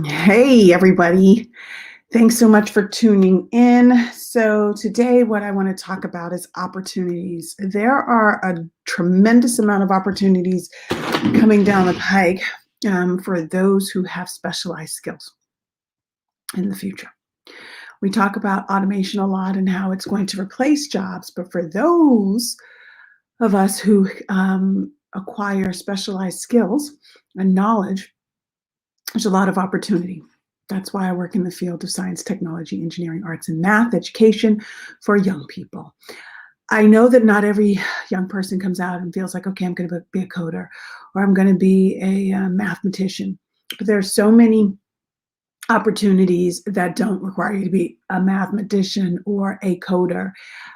Hey, everybody. Thanks so much for tuning in. So, today, what I want to talk about is opportunities. There are a tremendous amount of opportunities coming down the pike for those who have specialized skills in the future. We talk about automation a lot and how it's going to replace jobs, but for those of us who acquire specialized skills and knowledge, there's a lot of opportunity. That's why I work in the field of science, technology, engineering, arts, and math education for young people. I know that not every young person comes out and feels like, okay, I'm going to be a coder or I'm going to be a mathematician. But there are so many opportunities that don't require you to be a mathematician or a coder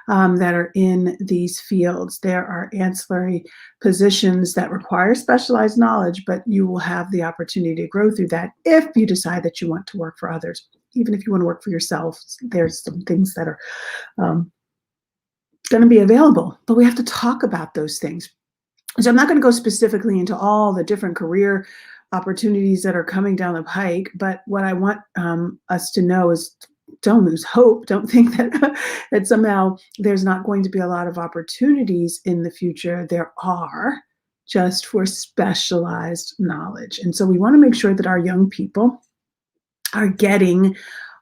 that are in these fields. There are ancillary positions that require specialized knowledge, but you will have the opportunity to grow through that if you decide that you want to work for others. Even if you want to work for yourself, there's some things that are going to be available, but we have to talk about those things. So I'm not going to go specifically into all the different career opportunities that are coming down the pike, but what I want us to know is don't lose hope. Don't think that that somehow there's not going to be a lot of opportunities in the future. There are, just for specialized knowledge. And so we want to make sure that our young people are getting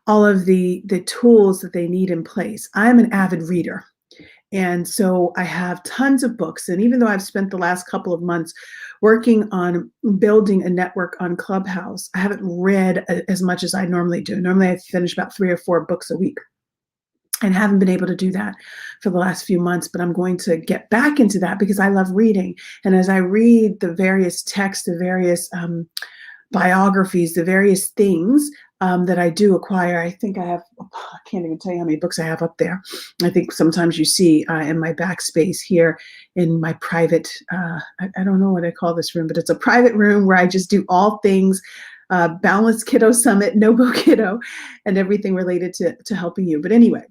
all of the tools that they need in place. I'm an avid reader. And so I have tons of books. And even though I've spent the last couple of months working on building a network on Clubhouse, I haven't read as much as I normally do. Normally, I finish about 3 or 4 books a week and haven't been able to do that for the last few months. But I'm going to get back into that because I love reading. And as I read the various texts, the various biographies, the various things that I do acquire. I think I can't even tell you how many books I have up there. I think sometimes you see in my backspace here in my private, I don't know what I call this room, but it's a private room where I just do all things Boundless Kiddo Summit, Nobo Kiddo, and everything related to helping you. But anyway,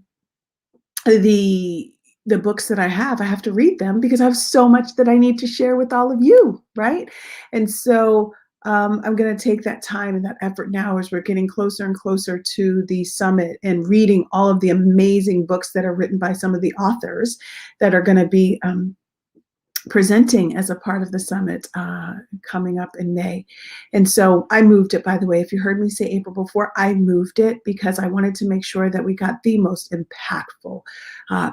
the books that I have to read them because I have so much that I need to share with all of you, right? And so I'm going to take that time and that effort now as we're getting closer and closer to the summit and reading all of the amazing books that are written by some of the authors that are going to be presenting as a part of the summit coming up in May. And so I moved it, by the way. If you heard me say April before, I moved it because I wanted to make sure that we got the most impactful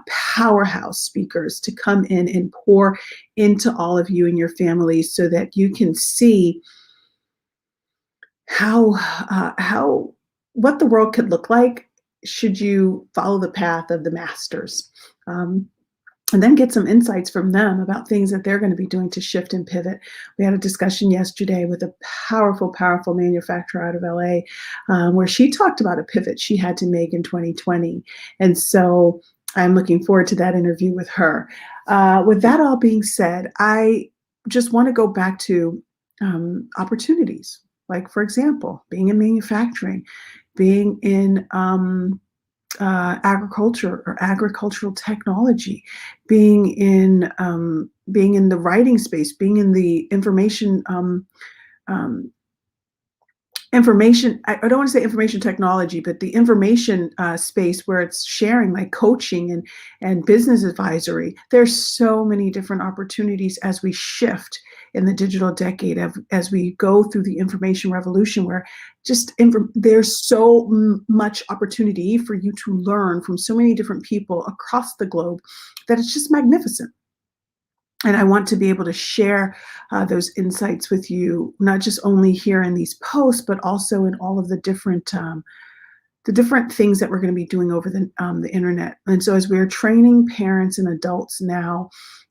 powerhouse speakers to come in and pour into all of you and your families so that you can see what the world could look like should you follow the path of the masters. And then get some insights from them about things that they're going to be doing to shift and pivot. We had a discussion yesterday with a powerful, powerful manufacturer out of LA where she talked about a pivot she had to make in 2020. And so I'm looking forward to that interview with her. With that all being said, I just want to go back to opportunities. Like, for example, being in manufacturing, being in agriculture or agricultural technology, being in the writing space, being in the information I don't want to say information technology, but the information space where it's sharing, like coaching and business advisory. There's so many different opportunities as we shift in the digital decade, as we go through the information revolution, where there's so much opportunity for you to learn from so many different people across the globe that it's just magnificent. And I want to be able to share those insights with you, not just only here in these posts, but also in all of the different things that we're going to be doing over the internet. And so as we're training parents and adults now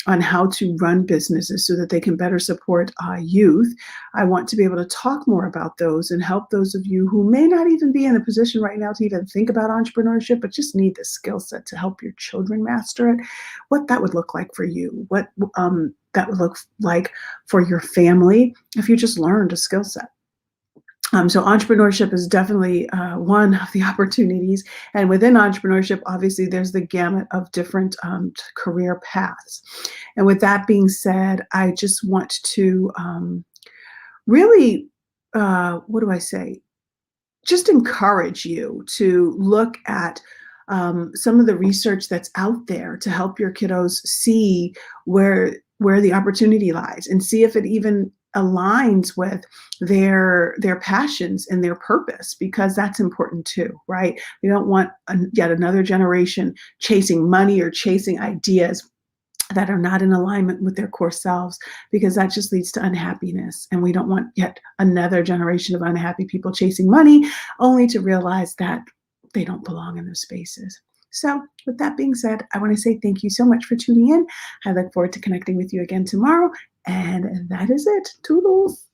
on how to run businesses so that they can better support youth, I want to be able to talk more about those and help those of you who may not even be in a position right now to even think about entrepreneurship, but just need the skill set to help your children master it, what that would look like for you, what that would look like for your family if you just learned a skill set. So entrepreneurship is definitely one of the opportunities. And within entrepreneurship, obviously, there's the gamut of different career paths. And with that being said, I just want to really, what do I say? just encourage you to look at some of the research that's out there to help your kiddos see where the opportunity lies, and see if it even aligns with their passions and their purpose, because that's important too, right? We don't want yet another generation chasing money or chasing ideas that are not in alignment with their core selves, because that just leads to unhappiness. And we don't want yet another generation of unhappy people chasing money only to realize that they don't belong in those spaces. So, with that being said, I want to say thank you so much for tuning in. I look forward to connecting with you again tomorrow. And that is it. Toodles.